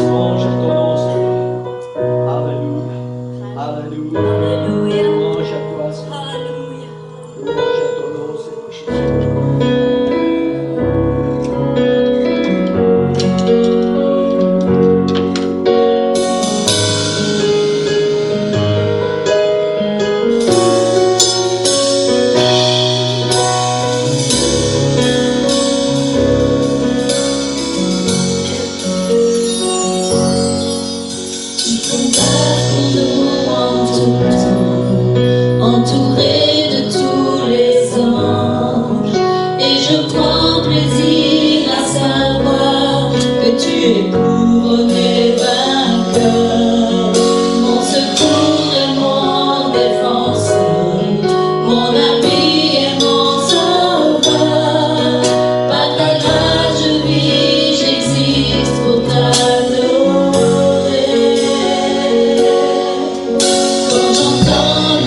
Louange à ton nom, Seigneur. Alléluia. Alléluia. Louange à toi, Seigneur. Louange à ton nom, Seigneur Jésus. Entouré de tous les anges, et je prends plaisir à savoir que tu es couronné vainqueur, mon secours et mon défenseur, mon ami et mon sauveur. Par ta grâce je vis, j'existe pour t'adorer. Quand j'entends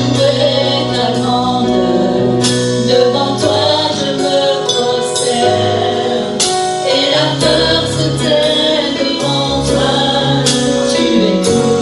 ta grandeur, devant toi je me prosterne, et la peur se tait devant toi, tu es tout.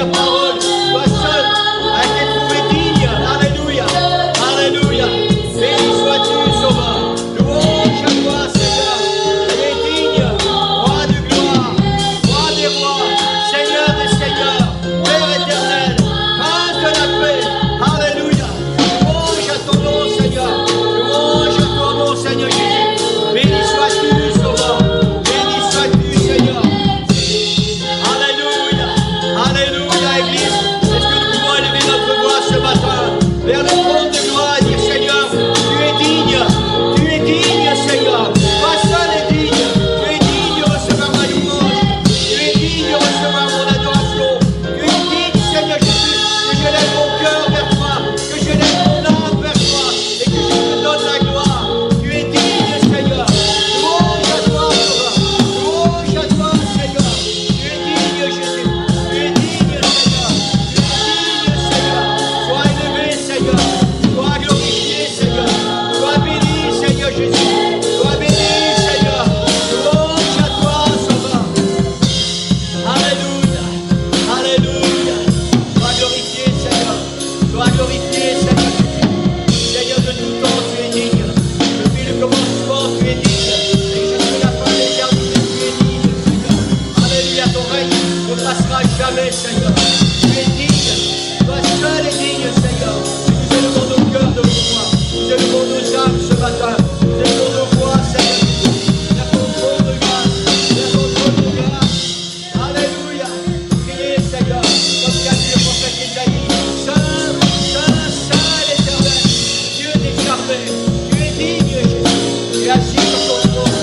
ta parole. Toi seul a été trouvé digne. Alléluia. Alléluia. Béni sois-tu, Sauveur. Louange à toi, Seigneur. Tu es digne. Roi de gloire. Roi des rois. Seigneur des seigneurs. Père éternel. Prince de la paix. Alléluia. Louange à ton nom, Seigneur. Louange à ton nom, Seigneur Jésus. Béni sois-tu, Sauveur. Béni sois-tu, Seigneur. Alléluia. Alléluia, Église. Est-ce que nous pouvons élever notre voix ce matin vers le trône de gloire et dire, Seigneur, tu es digne. Tu es digne, Seigneur. Toi seul est digne. Tu es digne de recevoir ma louange. Tu es digne de recevoir mon adoration. Tu es digne, Seigneur Jésus, que je lève mon cœur vers toi, que je lève mon âme vers toi et que je te donne la gloire. Tu es digne, Seigneur. Louange à toi, Sauveur. Louange à toi, Seigneur. Tu es digne, Jésus. Tu es digne, Seigneur. Tu es digne, Seigneur. Sois élevé, Seigneur. Sois glorifié, Seigneur. Sois béni, Seigneur Jésus. Sois béni, Seigneur. Louange à toi, Sauveur. Alléluia. Alléluia. Sois glorifié, Seigneur. Sois glorifié, Seigneur Jésus. Seigneur de tout temps, tu es digne. Depuis le commencement, tu es digne. Et jusqu'à la fin de l'éternité, tu es digne, Seigneur. Alléluia, ton règne ne passera jamais, Seigneur. Tu es digne. Toi seul est digne, Seigneur. Nous élevons nos cœurs devant toi. Nous élevons nos âmes ce matin. Nous élevons nos voix, Seigneur Jésus. Vers ton trône de grâce. Vers ton trône de grâce. Alléluia. Priez, Seigneur, comme qu'a dit le prophète Isaïe. Saint, Saint, Saint l'Éternel, Dieu des armées. Tu es digne, Jésus. Tu es assis sur ton trône.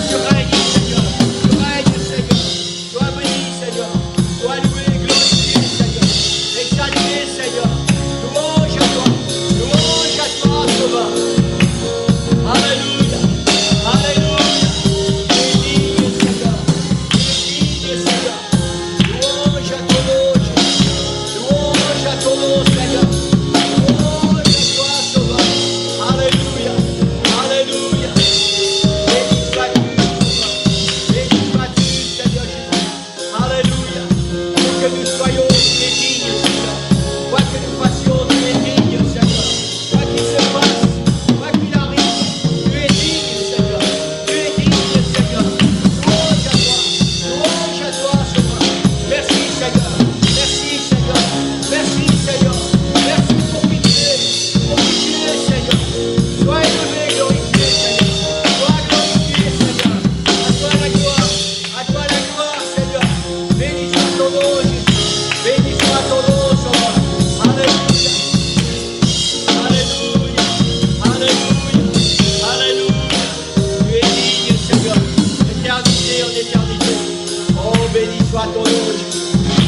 Tu règnes, Seigneur. Tu règnes, Seigneur. Sois béni, Seigneur. Sois loué, glorifié, Seigneur. Exalté, Seigneur. Louange à toi. Louange à toi, Sauveur. Alléluia. Alléluia. Tu es digne, Seigneur. Tu es digne, Seigneur. Louange à ton nom, Jésus. Louange à ton nom, Seigneur. Louange à toi, Sauveur. Alléluia. Alléluia. Béni sois-tu, Sauveur. Béni sois-tu, Seigneur Jésus. Alléluia. Pour que nous soyons, tu es digne, Seigneur. Quoi que nous fassions, tu es digne, Seigneur. Quoi qu'il se passe, quoi qu'il arrive, tu es digne, Seigneur. Tu es digne, Seigneur. Louange à toi. Louange à toi, Sauveur. Merci, Seigneur. Merci, Seigneur. Merci, Seigneur. Merci pour qui tu es. Pour qui tu es, Seigneur. Sois élevé, glorifié, Seigneur. Sois glorifié, Seigneur. À toi la gloire. À toi la gloire, Seigneur. Béni soit ton nom, Jésus. Béni soit ton nom, Sauveur. Alléluia. Alléluia. Alléluia. Alléluia. Tu es digne, Seigneur. Éternité en éternité. Oh, béni soit ton nom, Jésus.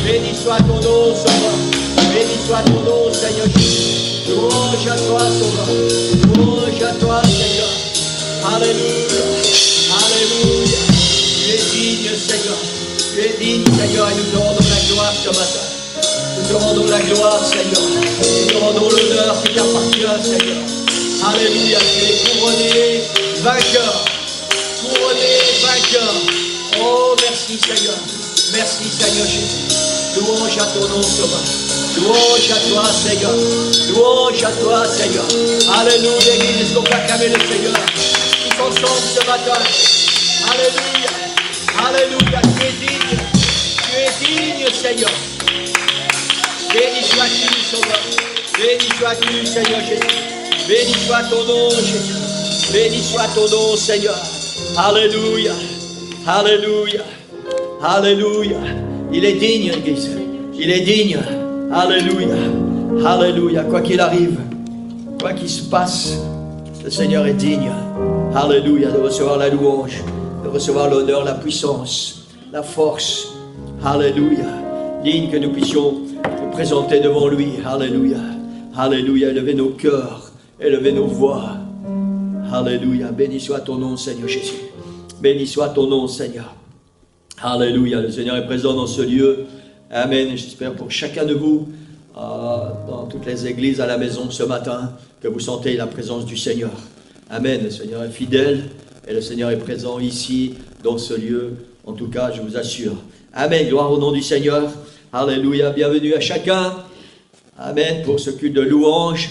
Béni soit ton nom, Sauveur. Béni soit ton nom, Seigneur Jésus. Louange à toi, Sauveur. Louange à toi, Seigneur. Alléluia. Alléluia. Tu es digne, Seigneur. Tu es digne, Seigneur, et nous te rendons la gloire ce matin. Nous te rendons la gloire, Seigneur. Nous te rendons l'honneur qui t'appartient, Seigneur. Alléluia. Tu es couronné vainqueur. Couronné vainqueur. Oh, merci, Seigneur. Merci, Seigneur Jésus. Louange à ton nom, Sauveur. Louange à toi, Seigneur. Louange à toi, Seigneur. Alléluia, Église. Est-ce qu'on peut acclamer le Seigneur tous ensemble ce matin? Alléluia. Alléluia. Tu es digne. Tu es digne, Seigneur. Béni sois-tu, Sauveur. Béni sois-tu, Seigneur Jésus. Béni soit ton nom, Jésus. Béni soit ton nom, Seigneur. Alléluia. Alléluia. Alléluia. Il est digne, Église. Il est digne. Alléluia. Alléluia. Quoi qu'il arrive, quoi qu'il se passe, le Seigneur est digne. Alléluia. De recevoir la louange, de recevoir l'honneur, la puissance, la force. Alléluia. Digne que nous puissions nous présenter devant lui. Alléluia. Alléluia. Élevez nos cœurs, élevez nos voix. Alléluia. Béni soit ton nom, Seigneur Jésus. Béni soit ton nom, Seigneur. Alléluia. Le Seigneur est présent dans ce lieu. Amen. J'espère pour chacun de vous, dans toutes les églises à la maison ce matin, que vous sentez la présence du Seigneur. Amen. Le Seigneur est fidèle et le Seigneur est présent ici, dans ce lieu. En tout cas, je vous assure. Amen. Gloire au nom du Seigneur. Alléluia, bienvenue à chacun. Amen, pour ce culte de louange.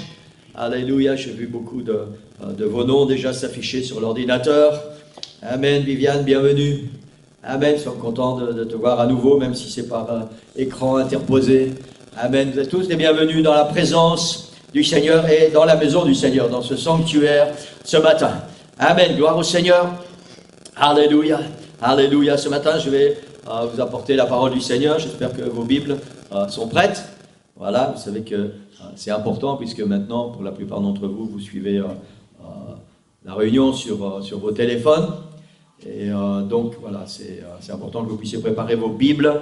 Alléluia, j'ai vu beaucoup de vos noms déjà s'afficher sur l'ordinateur. Amen, Viviane, bienvenue. Amen, nous sommes contents de te voir à nouveau, même si c'est par écran interposé. Amen, vous êtes tous les bienvenus dans la présence du Seigneur et dans la maison du Seigneur, dans ce sanctuaire ce matin. Amen, gloire au Seigneur. Alléluia, alléluia. Ce matin, je vais vous apporter la parole du Seigneur. J'espère que vos Bibles sont prêtes. Voilà, vous savez que c'est important puisque maintenant, pour la plupart d'entre vous, vous suivez la réunion sur vos téléphones. Et donc, voilà, c'est important que vous puissiez préparer vos Bibles.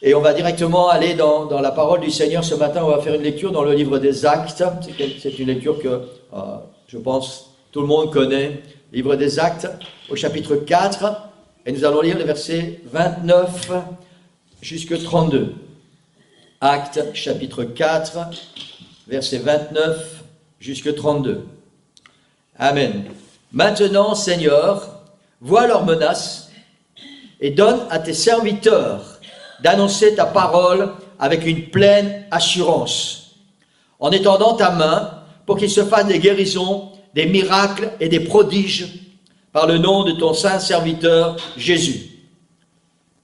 Et on va directement aller dans la parole du Seigneur. Ce matin, on va faire une lecture dans le livre des Actes. C'est une lecture que, je pense, tout le monde connaît. Livre des Actes, au chapitre 4. Et nous allons lire les versets 29 jusqu'à 32. Actes, chapitre 4, versets 29 jusqu'à 32. Amen. Maintenant, Seigneur, vois leurs menaces et donne à tes serviteurs d'annoncer ta parole avec une pleine assurance, en étendant ta main pour qu'il se fasse des guérisons, des miracles et des prodiges par le nom de ton saint serviteur Jésus.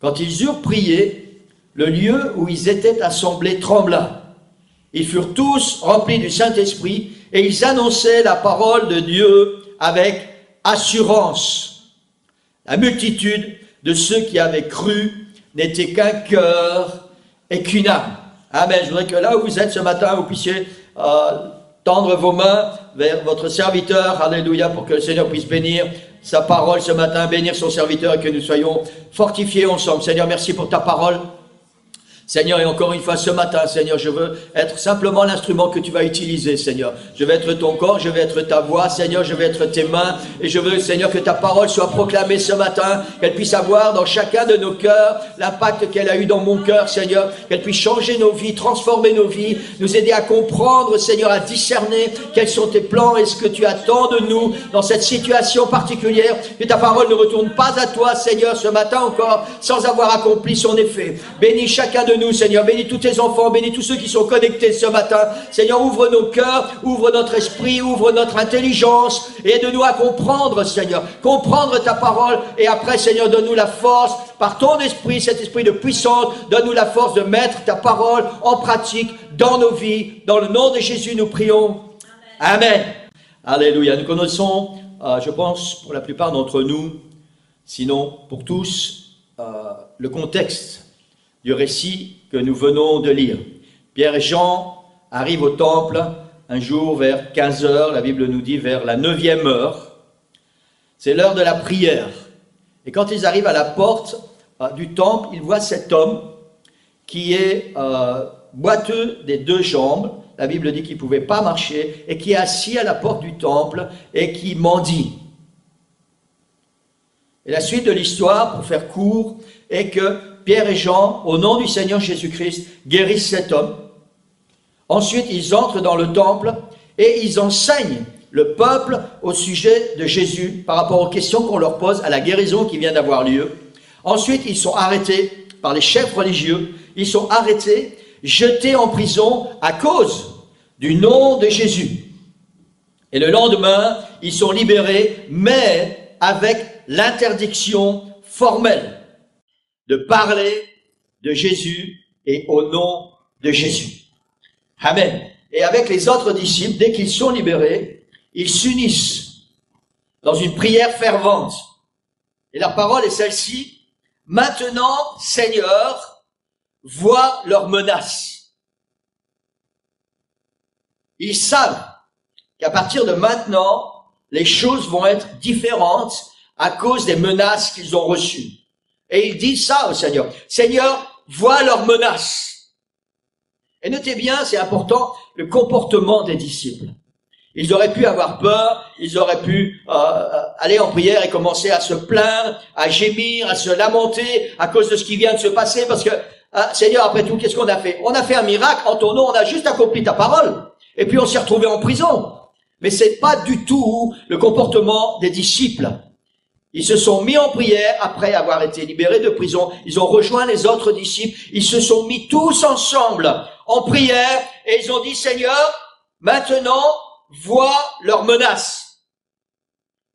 Quand ils eurent prié, le lieu où ils étaient assemblés trembla. Ils furent tous remplis du Saint-Esprit et ils annonçaient la parole de Dieu avec assurance. La multitude de ceux qui avaient cru n'était qu'un cœur et qu'une âme. Amen. Je voudrais que là où vous êtes ce matin, vous puissiez tendre vos mains vers votre serviteur. Alléluia, pour que le Seigneur puisse bénir sa parole ce matin, bénir son serviteur et que nous soyons fortifiés ensemble. Seigneur, merci pour ta parole. Seigneur, et encore une fois ce matin, Seigneur, je veux être simplement l'instrument que tu vas utiliser, Seigneur. Je vais être ton corps, je vais être ta voix, Seigneur, je vais être tes mains. Et je veux, Seigneur, que ta parole soit proclamée ce matin, qu'elle puisse avoir dans chacun de nos cœurs l'impact qu'elle a eu dans mon cœur, Seigneur. Qu'elle puisse changer nos vies, transformer nos vies, nous aider à comprendre, Seigneur, à discerner quels sont tes plans et ce que tu attends de nous dans cette situation particulière. Que ta parole ne retourne pas à toi, Seigneur, ce matin encore, sans avoir accompli son effet. Bénis chacun de nous, Seigneur, bénis tous tes enfants, bénis tous ceux qui sont connectés ce matin. Seigneur, ouvre nos cœurs, ouvre notre esprit, ouvre notre intelligence et aide-nous à comprendre, Seigneur, comprendre ta parole. Et après, Seigneur, donne-nous la force par ton esprit, cet esprit de puissance, donne-nous la force de mettre ta parole en pratique dans nos vies. Dans le nom de Jésus, nous prions. Amen. Alléluia. Nous connaissons, je pense, pour la plupart d'entre nous, sinon pour tous, le contexte du récit que nous venons de lire. Pierre et Jean arrivent au temple un jour vers 15 heures, la Bible nous dit vers la 9e heure. C'est l'heure de la prière. Et quand ils arrivent à la porte du temple, ils voient cet homme qui est boiteux des 2 jambes. La Bible dit qu'il ne pouvait pas marcher et qui est assis à la porte du temple et qui mendie. Et la suite de l'histoire, pour faire court, est que Pierre et Jean, au nom du Seigneur Jésus-Christ, guérissent cet homme. Ensuite, ils entrent dans le temple et ils enseignent le peuple au sujet de Jésus par rapport aux questions qu'on leur pose à la guérison qui vient d'avoir lieu. Ensuite, ils sont arrêtés par les chefs religieux. Ils sont arrêtés, jetés en prison à cause du nom de Jésus. Et le lendemain, ils sont libérés, mais avec l'interdiction formelle de parler de Jésus et au nom de Jésus. Amen. Et avec les autres disciples, dès qu'ils sont libérés, ils s'unissent dans une prière fervente. Et leur parole est celle-ci: maintenant, Seigneur, vois leurs menaces. Ils savent qu'à partir de maintenant, les choses vont être différentes à cause des menaces qu'ils ont reçues. Et ils disent ça au Seigneur. Seigneur, vois leurs menaces. Et notez bien, c'est important, le comportement des disciples. Ils auraient pu avoir peur, ils auraient pu aller en prière et commencer à se plaindre, à gémir, à se lamenter à cause de ce qui vient de se passer. Parce que, Seigneur, après tout, qu'est-ce qu'on a fait? On a fait un miracle en ton nom, on a juste accompli ta parole. Et puis on s'est retrouvé en prison. Mais c'est pas du tout le comportement des disciples. Ils se sont mis en prière après avoir été libérés de prison. Ils ont rejoint les autres disciples. Ils se sont mis tous ensemble en prière et ils ont dit, Seigneur, maintenant, vois leurs menaces.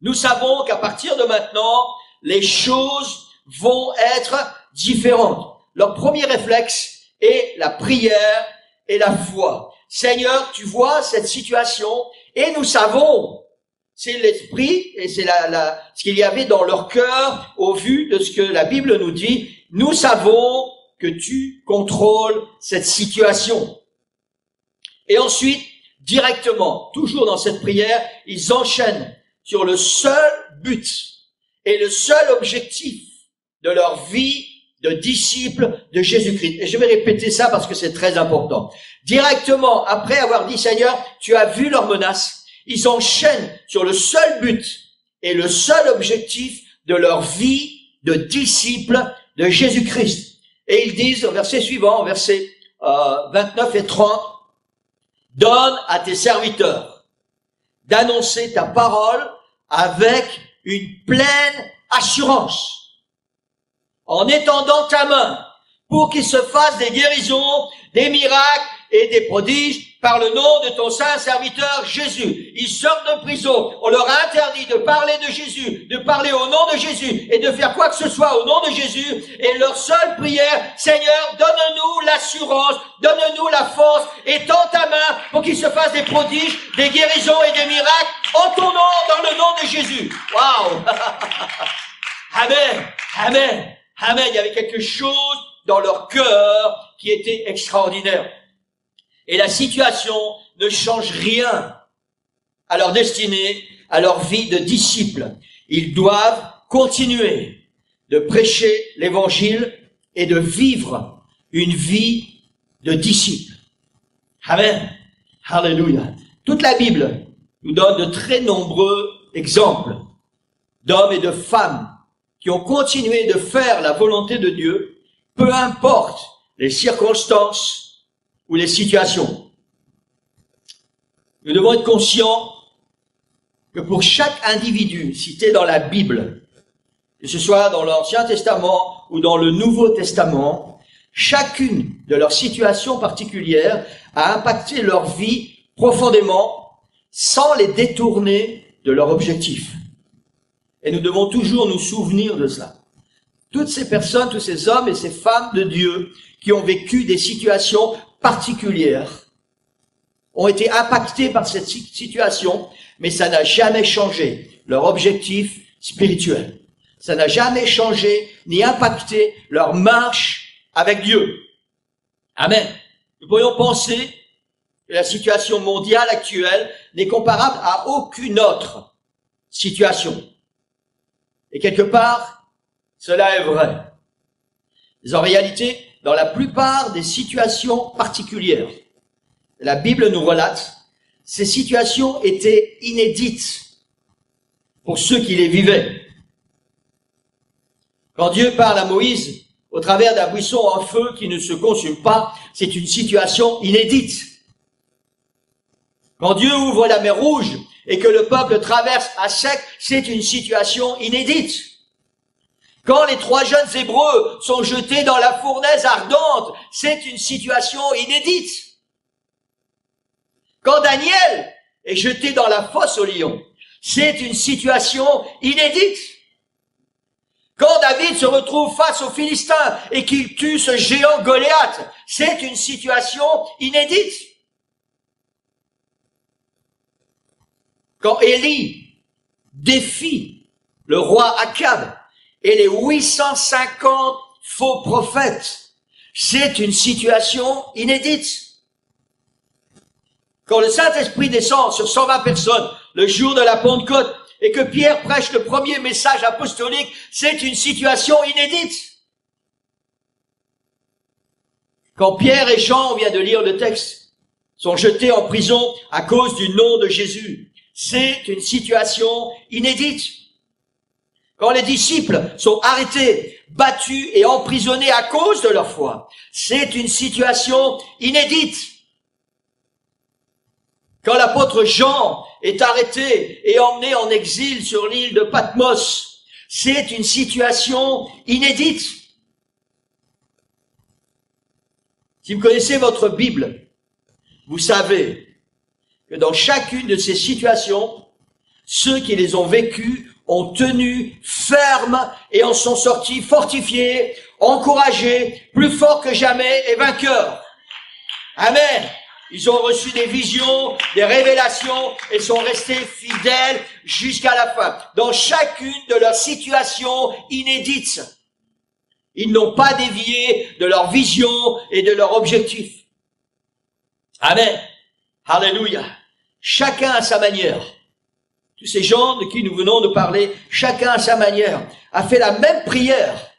Nous savons qu'à partir de maintenant, les choses vont être différentes. Leur premier réflexe est la prière et la foi. Seigneur, tu vois cette situation et nous savons, c'est l'esprit et c'est ce qu'il y avait dans leur cœur au vu de ce que la Bible nous dit. Nous savons que tu contrôles cette situation. Et ensuite, directement, toujours dans cette prière, ils enchaînent sur le seul but et le seul objectif de leur vie de disciples de Jésus-Christ. Et je vais répéter ça parce que c'est très important. Directement, après avoir dit, Seigneur, tu as vu leurs menaces, ils enchaînent sur le seul but et le seul objectif de leur vie de disciples de Jésus-Christ. Et ils disent, au verset suivant, au verset 29 et 30, « Donne à tes serviteurs d'annoncer ta parole avec une pleine assurance, en étendant ta main pour qu'il se fasse des guérisons, des miracles et des prodiges par le nom de ton saint serviteur Jésus. » Ils sortent de prison, on leur a interdit de parler de Jésus, de parler au nom de Jésus et de faire quoi que ce soit au nom de Jésus. Et leur seule prière, Seigneur, donne-nous l'assurance, donne-nous la force, étends ta main pour qu'il se fasse des prodiges, des guérisons et des miracles en ton nom, dans le nom de Jésus. Waouh. Amen, amen, amen. Il y avait quelque chose dans leur cœur qui était extraordinaire. Et la situation ne change rien à leur destinée, à leur vie de disciples. Ils doivent continuer de prêcher l'évangile et de vivre une vie de disciples. Amen. Alléluia. Toute la Bible nous donne de très nombreux exemples d'hommes et de femmes qui ont continué de faire la volonté de Dieu, peu importe les circonstances ou les situations. Nous devons être conscients que pour chaque individu cité dans la Bible, que ce soit dans l'Ancien Testament ou dans le Nouveau Testament, chacune de leurs situations particulières a impacté leur vie profondément sans les détourner de leur objectif. Et nous devons toujours nous souvenir de cela. Toutes ces personnes, tous ces hommes et ces femmes de Dieu qui ont vécu des situations particulières ont été impactés par cette situation, mais ça n'a jamais changé leur objectif spirituel. Ça n'a jamais changé ni impacté leur marche avec Dieu. Amen. Nous pourrions penser que la situation mondiale actuelle n'est comparable à aucune autre situation. Et quelque part, cela est vrai. Mais en réalité, dans la plupart des situations particulières, la Bible nous relate, ces situations étaient inédites pour ceux qui les vivaient. Quand Dieu parle à Moïse au travers d'un buisson en feu qui ne se consume pas, c'est une situation inédite. Quand Dieu ouvre la mer Rouge et que le peuple traverse à sec, c'est une situation inédite. Quand les 3 jeunes Hébreux sont jetés dans la fournaise ardente, c'est une situation inédite. Quand Daniel est jeté dans la fosse aux lions, c'est une situation inédite. Quand David se retrouve face aux Philistins et qu'il tue ce géant Goliath, c'est une situation inédite. Quand Élie défie le roi Akab et les 850 faux prophètes, c'est une situation inédite. Quand le Saint-Esprit descend sur 120 personnes le jour de la Pentecôte et que Pierre prêche le premier message apostolique, c'est une situation inédite. Quand Pierre et Jean, on vient de lire le texte, sont jetés en prison à cause du nom de Jésus, c'est une situation inédite. Quand les disciples sont arrêtés, battus et emprisonnés à cause de leur foi, c'est une situation inédite. Quand l'apôtre Jean est arrêté et emmené en exil sur l'île de Patmos, C'est une situation inédite. Si vous connaissez votre Bible, vous savez que dans chacune de ces situations, ceux qui les ont vécues ont tenu ferme et en sont sortis fortifiés, encouragés, plus forts que jamais et vainqueurs. Amen. Ils ont reçu des visions, des révélations et sont restés fidèles jusqu'à la fin. Dans chacune de leurs situations inédites, ils n'ont pas dévié de leur vision et de leur objectif. Amen. Alléluia. Chacun à sa manière. Tous ces gens de qui nous venons de parler, chacun à sa manière, a fait la même prière.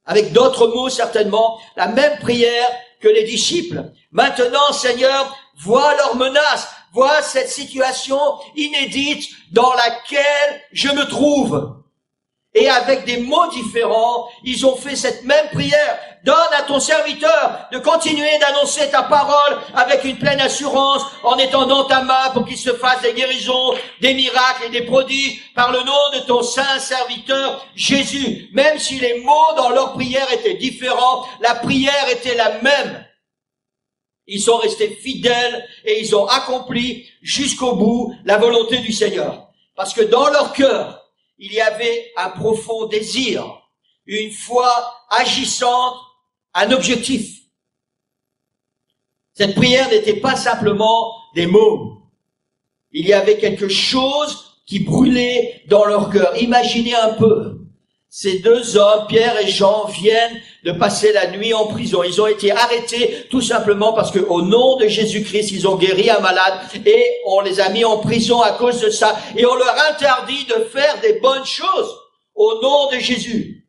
Avec d'autres mots certainement, la même prière que les disciples. Maintenant, Seigneur, vois leurs menaces, vois cette situation inédite dans laquelle je me trouve. Et avec des mots différents, ils ont fait cette même prière. Donne à ton serviteur de continuer d'annoncer ta parole avec une pleine assurance en étendant ta main pour qu'il se fasse des guérisons, des miracles et des prodiges par le nom de ton saint serviteur Jésus. Même si les mots dans leur prière étaient différents, la prière était la même. Ils sont restés fidèles et ils ont accompli jusqu'au bout la volonté du Seigneur. Parce que dans leur cœur, il y avait un profond désir, une foi agissante, un objectif. Cette prière n'était pas simplement des mots. Il y avait quelque chose qui brûlait dans leur cœur. Imaginez un peu. Ces deux hommes, Pierre et Jean, viennent de passer la nuit en prison. Ils ont été arrêtés tout simplement parce que au nom de Jésus-Christ, ils ont guéri un malade et on les a mis en prison à cause de ça. Et on leur interdit de faire des bonnes choses au nom de Jésus.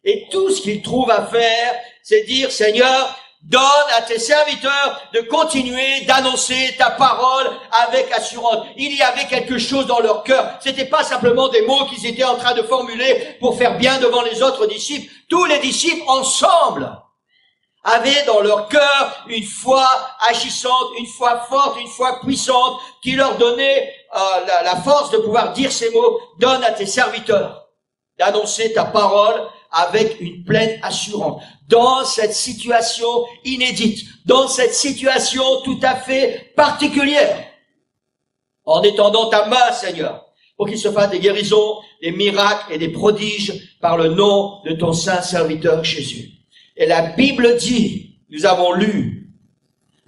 Et tout ce qu'ils trouvent à faire, c'est dire, Seigneur, donne à tes serviteurs de continuer d'annoncer ta parole avec assurance. Il y avait quelque chose dans leur cœur. C'était pas simplement des mots qu'ils étaient en train de formuler pour faire bien devant les autres disciples. Tous les disciples ensemble avaient dans leur cœur une foi agissante, une foi forte, une foi puissante qui leur donnait la force de pouvoir dire ces mots. Donne à tes serviteurs d'annoncer ta parole avec une pleine assurance. Dans cette situation inédite, dans cette situation tout à fait particulière, en étendant ta main, Seigneur, pour qu'il se fasse des guérisons, des miracles et des prodiges par le nom de ton saint serviteur Jésus. Et la Bible dit, nous avons lu,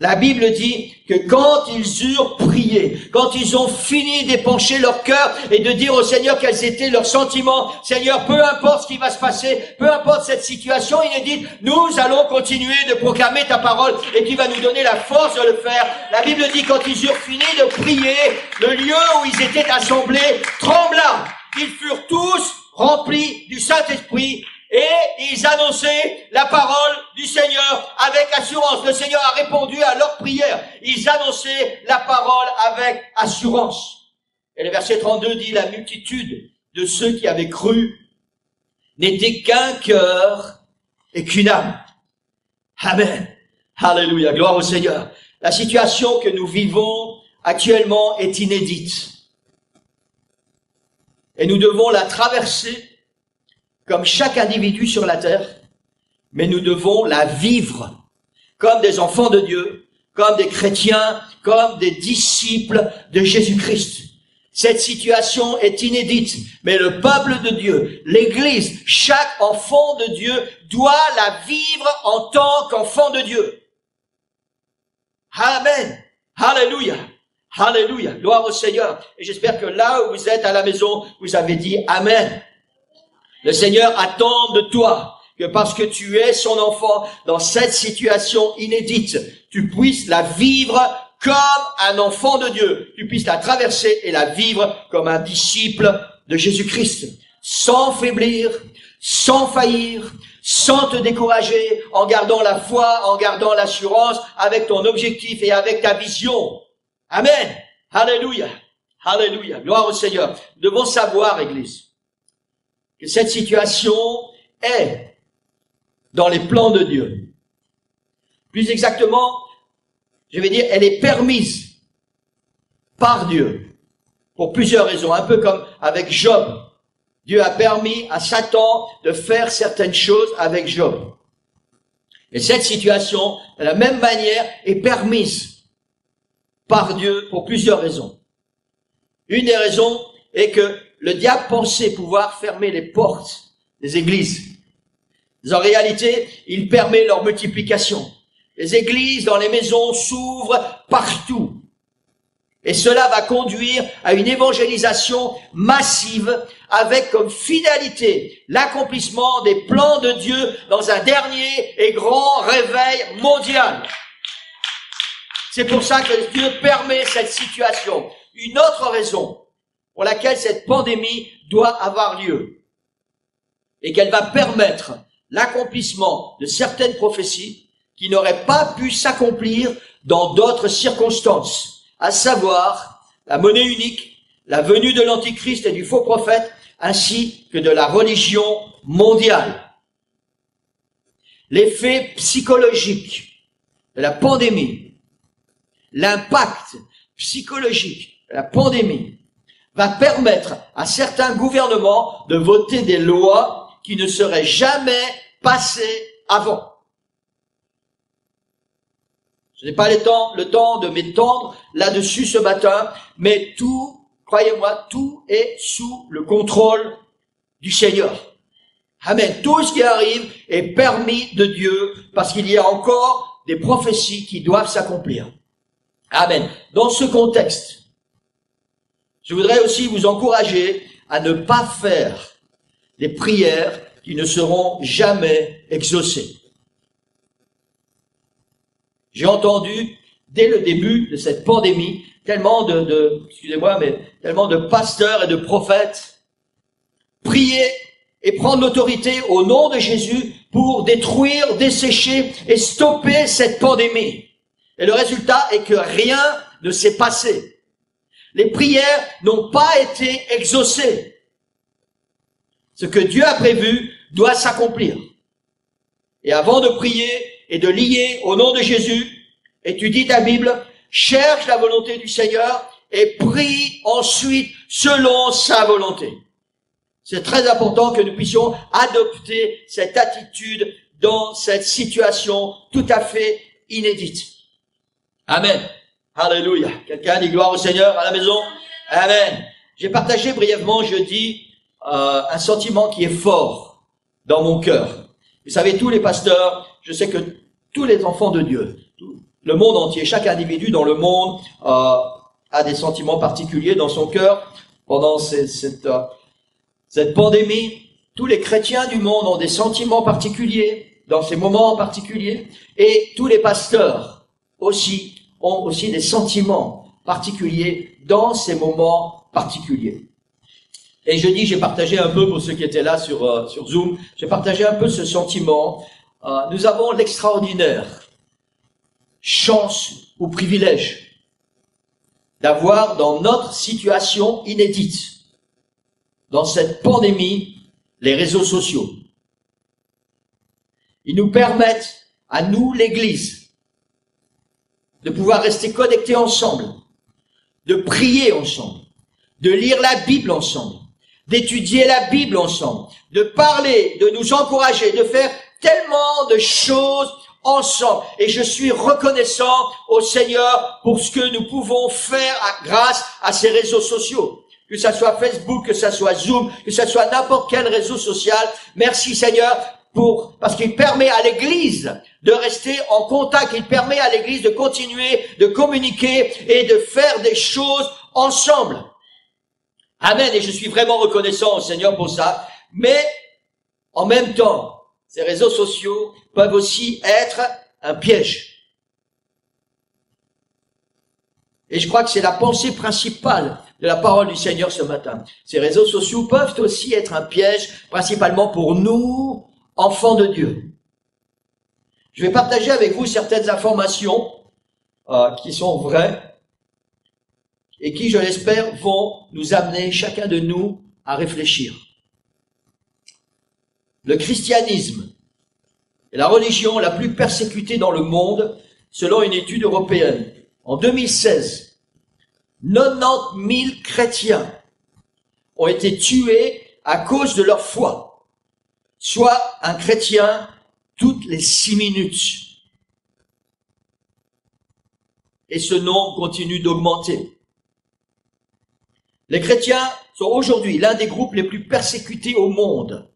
la Bible dit que quand ils eurent prié, quand ils ont fini d'épancher leur cœur et de dire au Seigneur quels étaient leurs sentiments, Seigneur, peu importe ce qui va se passer, peu importe cette situation inédite, nous allons continuer de proclamer ta parole et tu vas nous donner la force de le faire. La Bible dit quand ils eurent fini de prier, le lieu où ils étaient assemblés trembla. Ils furent tous remplis du Saint-Esprit et ils annonçaient la parole du Seigneur avec assurance. Le Seigneur a répondu à leur prière. Ils annonçaient la parole avec assurance. Et le verset 32 dit, la multitude de ceux qui avaient cru n'était qu'un cœur et qu'une âme. Amen. Alléluia. Gloire au Seigneur. La situation que nous vivons actuellement est inédite. Et nous devons la traverser comme chaque individu sur la terre, mais nous devons la vivre comme des enfants de Dieu, comme des chrétiens, comme des disciples de Jésus-Christ. Cette situation est inédite, mais le peuple de Dieu, l'Église, chaque enfant de Dieu doit la vivre en tant qu'enfant de Dieu. Amen. Alléluia. Alléluia. Gloire au Seigneur. Et j'espère que là où vous êtes à la maison, vous avez dit Amen. Le Seigneur attend de toi que parce que tu es son enfant dans cette situation inédite, tu puisses la vivre comme un enfant de Dieu. Tu puisses la traverser et la vivre comme un disciple de Jésus-Christ. Sans faiblir, sans faillir, sans te décourager, en gardant la foi, en gardant l'assurance, avec ton objectif et avec ta vision. Amen. Alléluia. Alléluia. Gloire au Seigneur. Nous devons savoir, Église, que cette situation est dans les plans de Dieu. Plus exactement, je vais dire, elle est permise par Dieu pour plusieurs raisons. Un peu comme avec Job. Dieu a permis à Satan de faire certaines choses avec Job. Et cette situation, de la même manière, est permise par Dieu pour plusieurs raisons. Une des raisons est que le diable pensait pouvoir fermer les portes des églises. Mais en réalité, il permet leur multiplication. Les églises dans les maisons s'ouvrent partout. Et cela va conduire à une évangélisation massive avec comme finalité l'accomplissement des plans de Dieu dans un dernier et grand réveil mondial. C'est pour ça que Dieu permet cette situation. Une autre raison pour laquelle cette pandémie doit avoir lieu et qu'elle va permettre l'accomplissement de certaines prophéties qui n'auraient pas pu s'accomplir dans d'autres circonstances, à savoir la monnaie unique, la venue de l'Antichrist et du faux prophète, ainsi que de la religion mondiale. L'effet psychologique de la pandémie, l'impact psychologique de la pandémie va permettre à certains gouvernements de voter des lois qui ne seraient jamais passées avant. Je n'ai pas le temps de m'étendre là-dessus ce matin, mais tout, croyez-moi, tout est sous le contrôle du Seigneur. Amen. Tout ce qui arrive est permis de Dieu parce qu'il y a encore des prophéties qui doivent s'accomplir. Amen. Dans ce contexte, je voudrais aussi vous encourager à ne pas faire des prières qui ne seront jamais exaucées. J'ai entendu, dès le début de cette pandémie, tellement tellement de pasteurs et de prophètes prier et prendre l'autorité au nom de Jésus pour détruire, dessécher et stopper cette pandémie. Et le résultat est que rien ne s'est passé. Les prières n'ont pas été exaucées. Ce que Dieu a prévu doit s'accomplir. Et avant de prier et de lier au nom de Jésus, étudie ta Bible, cherche la volonté du Seigneur et prie ensuite selon sa volonté. C'est très important que nous puissions adopter cette attitude dans cette situation tout à fait inédite. Amen. Alléluia. Quelqu'un dit gloire au Seigneur à la maison? Amen. J'ai partagé brièvement jeudi un sentiment qui est fort dans mon cœur. Vous savez, tous les pasteurs, je sais que tous les enfants de Dieu, le monde entier, chaque individu dans le monde a des sentiments particuliers dans son cœur. Pendant cette pandémie, tous les chrétiens du monde ont des sentiments particuliers dans ces moments particuliers. Et tous les pasteurs aussi ont aussi des sentiments particuliers dans ces moments particuliers. Et jeudi, j'ai partagé un peu, pour ceux qui étaient là sur Zoom, j'ai partagé un peu ce sentiment. Nous avons l'extraordinaire chance ou privilège d'avoir dans notre situation inédite, dans cette pandémie, les réseaux sociaux. Ils nous permettent, à nous, l'Église, de pouvoir rester connectés ensemble, de prier ensemble, de lire la Bible ensemble, d'étudier la Bible ensemble, de parler, de nous encourager, de faire tellement de choses ensemble. Et je suis reconnaissant au Seigneur pour ce que nous pouvons faire grâce à ces réseaux sociaux. Que ça soit Facebook, que ça soit Zoom, que ça soit n'importe quel réseau social. Merci Seigneur parce qu'il permet à l'Église de rester en contact. Il permet à l'Église de continuer, de communiquer et de faire des choses ensemble. Amen. Et je suis vraiment reconnaissant au Seigneur pour ça. Mais en même temps, ces réseaux sociaux peuvent aussi être un piège. Et je crois que c'est la pensée principale de la parole du Seigneur ce matin. Ces réseaux sociaux peuvent aussi être un piège, principalement pour nous, enfants de Dieu. Je vais partager avec vous certaines informations qui sont vraies et qui, je l'espère, vont nous amener, chacun de nous, à réfléchir. Le christianisme est la religion la plus persécutée dans le monde, selon une étude européenne. En 2016, 90 000 chrétiens ont été tués à cause de leur foi, soit un chrétien toutes les 6 minutes. Et ce nombre continue d'augmenter. Les chrétiens sont aujourd'hui l'un des groupes les plus persécutés au monde.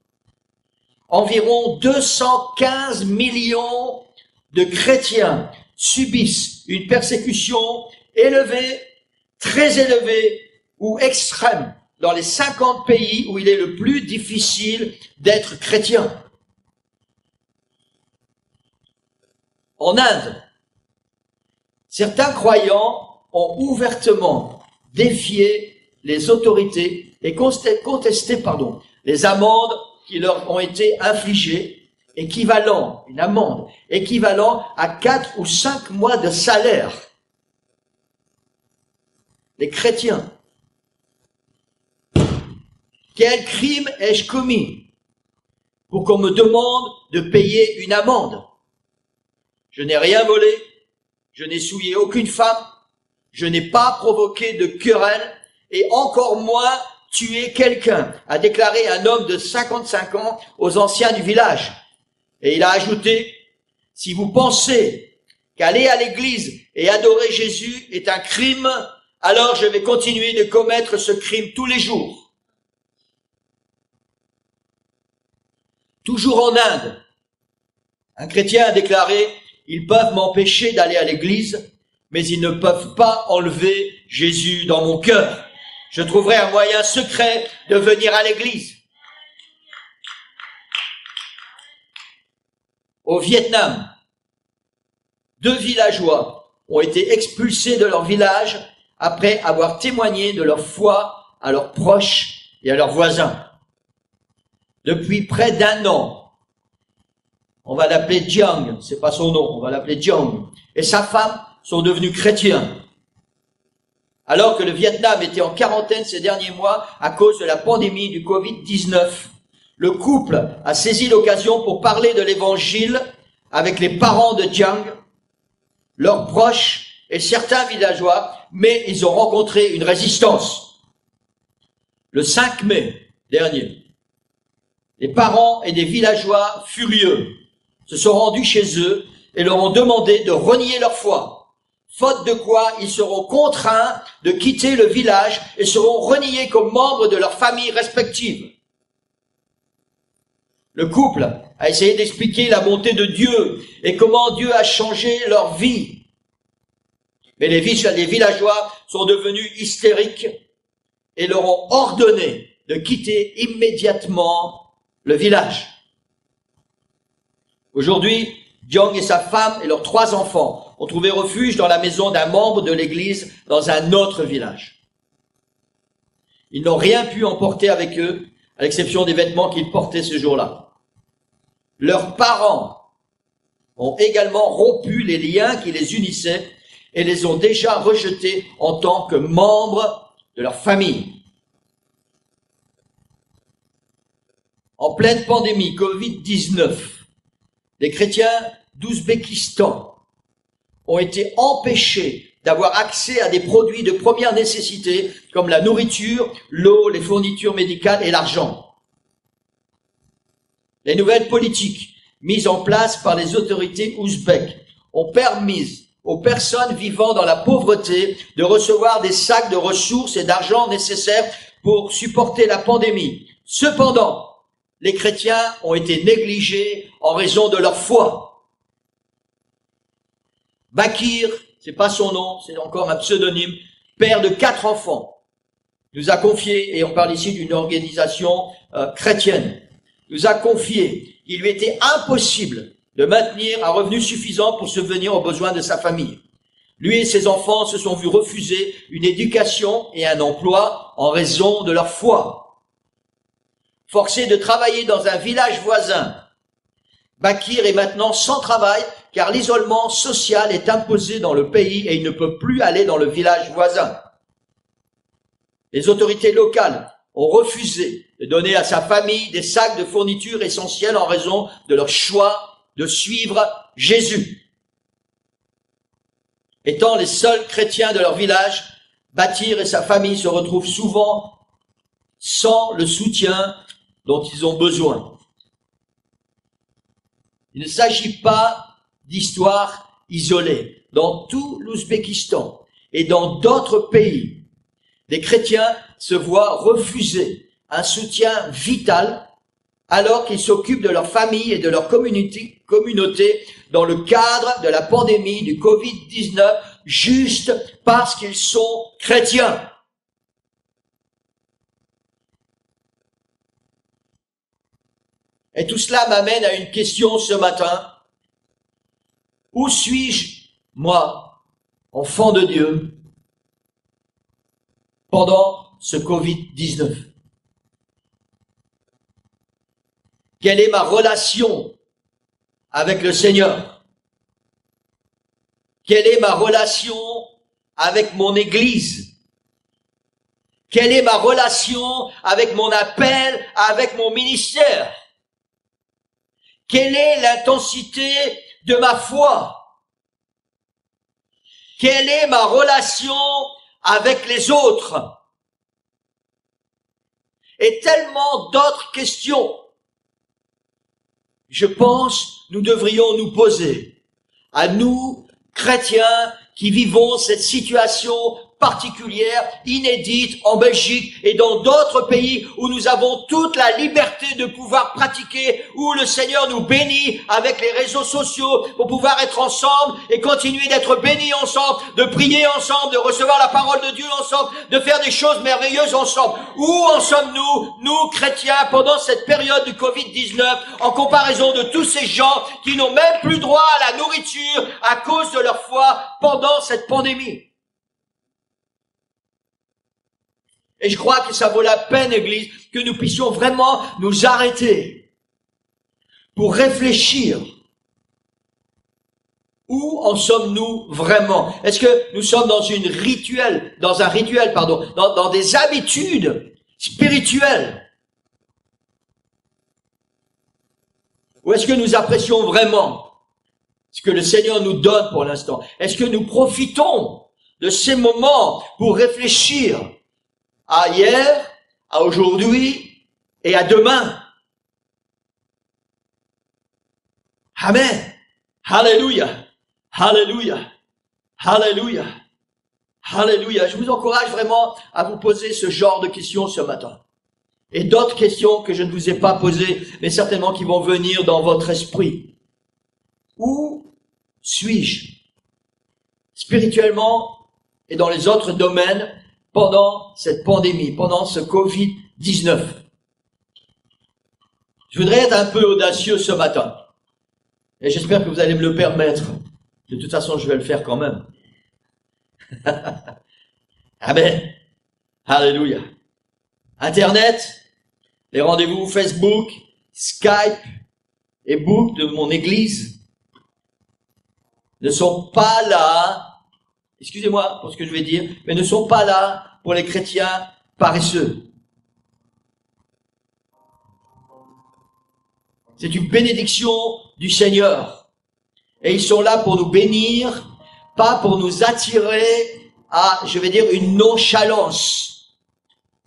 Environ 215 millions de chrétiens subissent une persécution élevée, très élevée ou extrême dans les 50 pays où il est le plus difficile d'être chrétien. En Inde, certains croyants ont ouvertement défié les autorités et contesté les amendes qui leur ont été infligées, une amende équivalent à 4 ou 5 mois de salaire. Les chrétiens. Quel crime ai-je commis pour qu'on me demande de payer une amende? Je n'ai rien volé, je n'ai souillé aucune femme, je n'ai pas provoqué de querelle et encore moins tué quelqu'un, a déclaré un homme de 55 ans aux anciens du village. Et il a ajouté, si vous pensez qu'aller à l'église et adorer Jésus est un crime, alors je vais continuer de commettre ce crime tous les jours. Toujours en Inde, un chrétien a déclaré, ils peuvent m'empêcher d'aller à l'église, mais ils ne peuvent pas enlever Jésus dans mon cœur. Je trouverai un moyen secret de venir à l'église. Au Vietnam, 2 villageois ont été expulsés de leur village après avoir témoigné de leur foi à leurs proches et à leurs voisins. Depuis près d'1 an, on va l'appeler Jiang, c'est pas son nom, on va l'appeler Jiang, et sa femme sont devenus chrétiens. Alors que le Vietnam était en quarantaine ces derniers mois à cause de la pandémie du Covid-19, le couple a saisi l'occasion pour parler de l'évangile avec les parents de Jiang, leurs proches et certains villageois, mais ils ont rencontré une résistance. Le 5 mai dernier, les parents et des villageois furieux se sont rendus chez eux et leur ont demandé de renier leur foi, faute de quoi ils seront contraints de quitter le village et seront reniés comme membres de leurs familles respectives. Le couple a essayé d'expliquer la bonté de Dieu et comment Dieu a changé leur vie. Mais les villageois sont devenus hystériques et leur ont ordonné de quitter immédiatement le village. Aujourd'hui, Jiang et sa femme et leurs 3 enfants ont trouvé refuge dans la maison d'un membre de l'église dans un autre village. Ils n'ont rien pu emporter avec eux, à l'exception des vêtements qu'ils portaient ce jour-là. Leurs parents ont également rompu les liens qui les unissaient et les ont déjà rejetés en tant que membres de leur famille. En pleine pandémie Covid-19, les chrétiens d'Ouzbékistan ont été empêchés d'avoir accès à des produits de première nécessité comme la nourriture, l'eau, les fournitures médicales et l'argent. Les nouvelles politiques mises en place par les autorités ouzbèques ont permis aux personnes vivant dans la pauvreté de recevoir des sacs de ressources et d'argent nécessaires pour supporter la pandémie. Cependant, les chrétiens ont été négligés en raison de leur foi. Bakir, c'est pas son nom, c'est encore un pseudonyme, père de 4 enfants, nous a confié, et on parle ici d'une organisation chrétienne, nous a confié qu'il lui était impossible de maintenir un revenu suffisant pour subvenir aux besoins de sa famille. Lui et ses enfants se sont vus refuser une éducation et un emploi en raison de leur foi. Forcé de travailler dans un village voisin, Bakir est maintenant sans travail car l'isolement social est imposé dans le pays et il ne peut plus aller dans le village voisin. Les autorités locales ont refusé de donner à sa famille des sacs de fournitures essentielles en raison de leur choix de suivre Jésus. Étant les seuls chrétiens de leur village, Bakir et sa famille se retrouvent souvent sans le soutien dont ils ont besoin. Il ne s'agit pas d'histoires isolées. Dans tout l'Ouzbékistan et dans d'autres pays, des chrétiens se voient refuser un soutien vital alors qu'ils s'occupent de leur famille et de leur communauté dans le cadre de la pandémie du Covid-19, juste parce qu'ils sont chrétiens. Et tout cela m'amène à une question ce matin. Où suis-je, moi, enfant de Dieu, pendant ce Covid-19? Quelle est ma relation avec le Seigneur? Quelle est ma relation avec mon Église? Quelle est ma relation avec mon appel, avec mon ministère? Quelle est l'intensité de ma foi? Quelle est ma relation avec les autres? Et tellement d'autres questions. Je pense, nous devrions nous poser, à nous, chrétiens, qui vivons cette situation particulière, inédite en Belgique et dans d'autres pays où nous avons toute la liberté de pouvoir pratiquer, où le Seigneur nous bénit avec les réseaux sociaux pour pouvoir être ensemble et continuer d'être bénis ensemble, de prier ensemble, de recevoir la parole de Dieu ensemble, de faire des choses merveilleuses ensemble. Où en sommes-nous, nous chrétiens, pendant cette période du Covid-19, en comparaison de tous ces gens qui n'ont même plus droit à la nourriture à cause de leur foi pendant cette pandémie? Et je crois que ça vaut la peine, Église, que nous puissions vraiment nous arrêter pour réfléchir. Où en sommes-nous vraiment? Est-ce que nous sommes dans un rituel, dans des habitudes spirituelles? Ou est-ce que nous apprécions vraiment ce que le Seigneur nous donne pour l'instant? Est-ce que nous profitons de ces moments pour réfléchir à hier, à aujourd'hui et à demain? Amen. Alléluia. Alléluia. Alléluia. Alléluia. Je vous encourage vraiment à vous poser ce genre de questions ce matin. Et d'autres questions que je ne vous ai pas posées, mais certainement qui vont venir dans votre esprit. Où suis-je spirituellement et dans les autres domaines pendant cette pandémie, pendant ce Covid-19? Je voudrais être un peu audacieux ce matin. Et j'espère que vous allez me le permettre. De toute façon, je vais le faire quand même. Amen. Alléluia. Internet, les rendez-vous Facebook, Skype et Book de mon église ne sont pas là, excusez-moi pour ce que je vais dire, mais ne sont pas là pour les chrétiens paresseux. C'est une bénédiction du Seigneur. Et ils sont là pour nous bénir, pas pour nous attirer à, je vais dire, une nonchalance.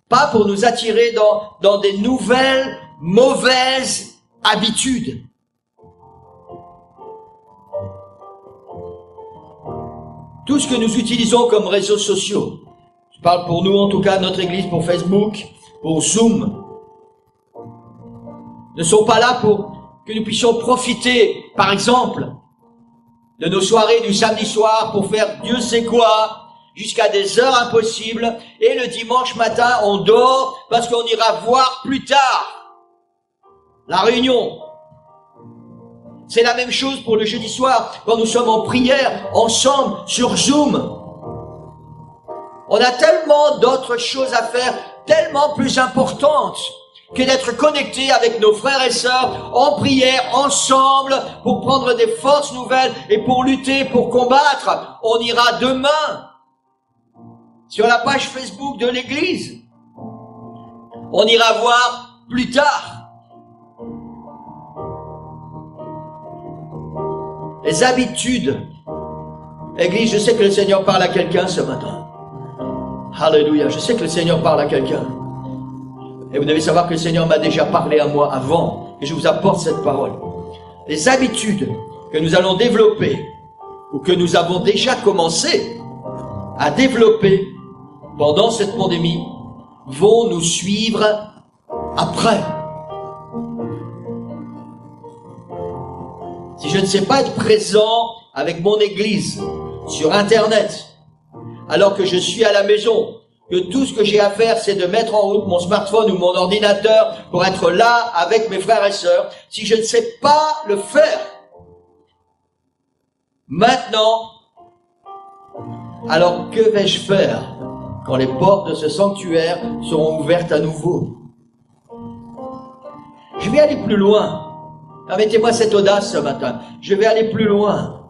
Pas pour nous attirer dans des nouvelles mauvaises habitudes. Tout ce que nous utilisons comme réseaux sociaux, je parle pour nous en tout cas, notre église, pour Facebook, pour Zoom, ne sont pas là pour que nous puissions profiter, par exemple, de nos soirées du samedi soir pour faire Dieu sait quoi, jusqu'à des heures impossibles, et le dimanche matin, on dort parce qu'on ira voir plus tard la réunion. C'est la même chose pour le jeudi soir, quand nous sommes en prière, ensemble, sur Zoom. On a tellement d'autres choses à faire, tellement plus importantes, que d'être connectés avec nos frères et sœurs en prière, ensemble, pour prendre des forces nouvelles et pour lutter, pour combattre. On ira demain sur la page Facebook de l'église. On ira voir plus tard. Les habitudes. Église, je sais que le Seigneur parle à quelqu'un ce matin. Alléluia, je sais que le Seigneur parle à quelqu'un. Et vous devez savoir que le Seigneur m'a déjà parlé à moi avant que je vous apporte cette parole. Les habitudes que nous allons développer ou que nous avons déjà commencé à développer pendant cette pandémie vont nous suivre après. Si je ne sais pas être présent avec mon église sur Internet, alors que je suis à la maison, que tout ce que j'ai à faire, c'est de mettre en route mon smartphone ou mon ordinateur pour être là avec mes frères et sœurs, si je ne sais pas le faire maintenant, alors que vais-je faire quand les portes de ce sanctuaire seront ouvertes à nouveau? Je vais aller plus loin. Permettez-moi cette audace ce matin. Je vais aller plus loin.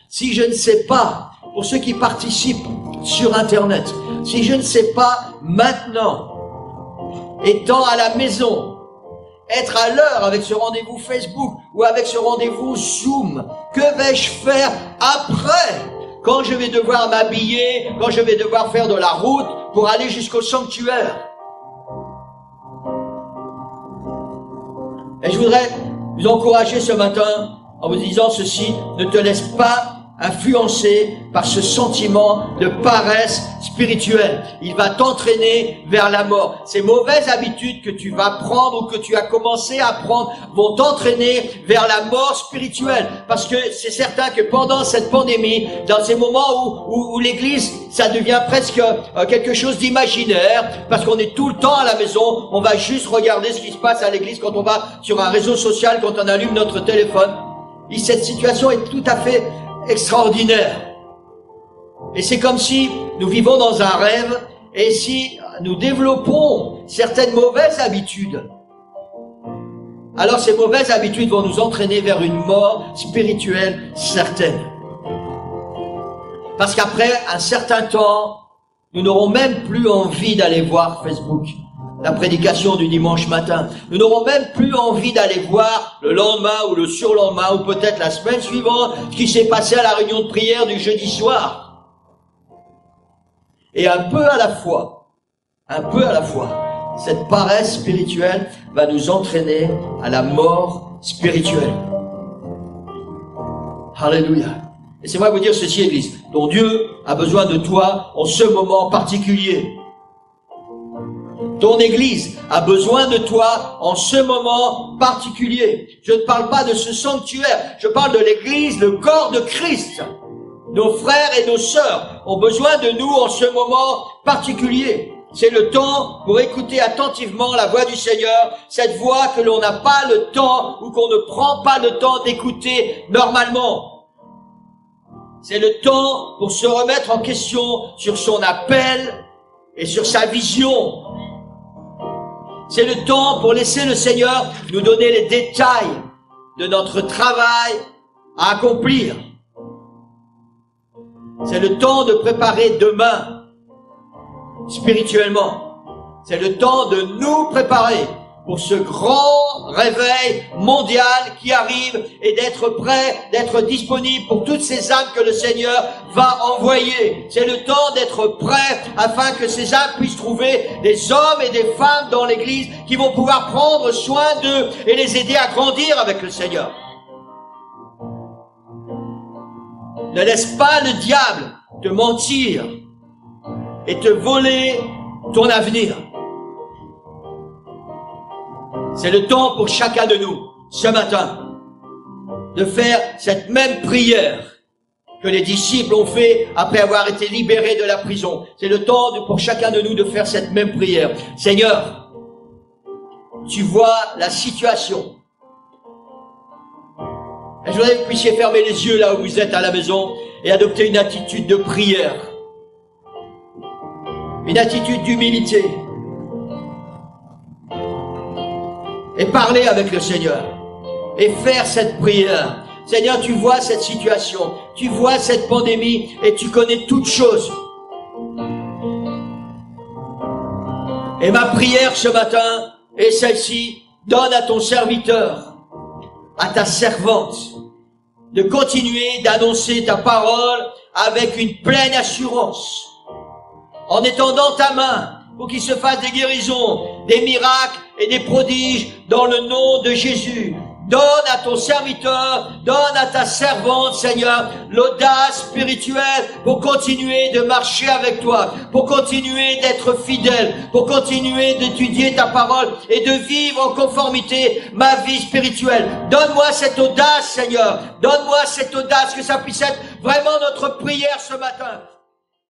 Si je ne sais pas, pour ceux qui participent sur Internet, si je ne sais pas maintenant, étant à la maison, être à l'heure avec ce rendez-vous Facebook ou avec ce rendez-vous Zoom, que vais-je faire après? Quand je vais devoir m'habiller, quand je vais devoir faire de la route pour aller jusqu'au sanctuaire. Et je voudrais vous encourager ce matin en vous disant ceci: ne te laisse pas influencé par ce sentiment de paresse spirituelle. Il va t'entraîner vers la mort. Ces mauvaises habitudes que tu vas prendre ou que tu as commencé à prendre vont t'entraîner vers la mort spirituelle. Parce que c'est certain que pendant cette pandémie, dans ces moments où l'église, ça devient presque quelque chose d'imaginaire, parce qu'on est tout le temps à la maison, on va juste regarder ce qui se passe à l'église quand on va sur un réseau social, quand on allume notre téléphone. Et cette situation est tout à fait extraordinaire. Et c'est comme si nous vivons dans un rêve, et si nous développons certaines mauvaises habitudes, alors ces mauvaises habitudes vont nous entraîner vers une mort spirituelle certaine. Parce qu'après un certain temps, nous n'aurons même plus envie d'aller voir Facebook, la prédication du dimanche matin. Nous n'aurons même plus envie d'aller voir le lendemain ou le surlendemain ou peut-être la semaine suivante ce qui s'est passé à la réunion de prière du jeudi soir. Et un peu à la fois, cette paresse spirituelle va nous entraîner à la mort spirituelle. Alléluia. Laissez-moi vous dire ceci, Église. Ton Dieu a besoin de toi en ce moment particulier. Ton Église a besoin de toi en ce moment particulier. Je ne parle pas de ce sanctuaire, je parle de l'Église, le corps de Christ. Nos frères et nos sœurs ont besoin de nous en ce moment particulier. C'est le temps pour écouter attentivement la voix du Seigneur, cette voix que l'on n'a pas le temps ou qu'on ne prend pas le temps d'écouter normalement. C'est le temps pour se remettre en question sur son appel et sur sa vision. C'est le temps pour laisser le Seigneur nous donner les détails de notre travail à accomplir. C'est le temps de préparer demain spirituellement. C'est le temps de nous préparer pour ce grand réveil mondial qui arrive et d'être prêt, d'être disponible pour toutes ces âmes que le Seigneur va envoyer. C'est le temps d'être prêt afin que ces âmes puissent trouver des hommes et des femmes dans l'Église qui vont pouvoir prendre soin d'eux et les aider à grandir avec le Seigneur. Ne laisse pas le diable te mentir et te voler ton avenir. C'est le temps pour chacun de nous, ce matin, de faire cette même prière que les disciples ont fait après avoir été libérés de la prison. C'est le temps pour chacun de nous de faire cette même prière. Seigneur, tu vois la situation. Et je voudrais que vous puissiez fermer les yeux là où vous êtes à la maison et adopter une attitude de prière. Une attitude d'humilité. Et parler avec le Seigneur. Et faire cette prière. Seigneur, tu vois cette situation. Tu vois cette pandémie. Et tu connais toutes choses. Et ma prière ce matin est celle-ci. Donne à ton serviteur, à ta servante, de continuer d'annoncer ta parole avec une pleine assurance. En étendant ta main pour qu'il se fasse des guérisons, des miracles et des prodiges dans le nom de Jésus. Donne à ton serviteur, donne à ta servante, Seigneur, l'audace spirituelle pour continuer de marcher avec toi, pour continuer d'être fidèle, pour continuer d'étudier ta parole et de vivre en conformité ma vie spirituelle. Donne-moi cette audace, Seigneur. Donne-moi cette audace, que ça puisse être vraiment notre prière ce matin.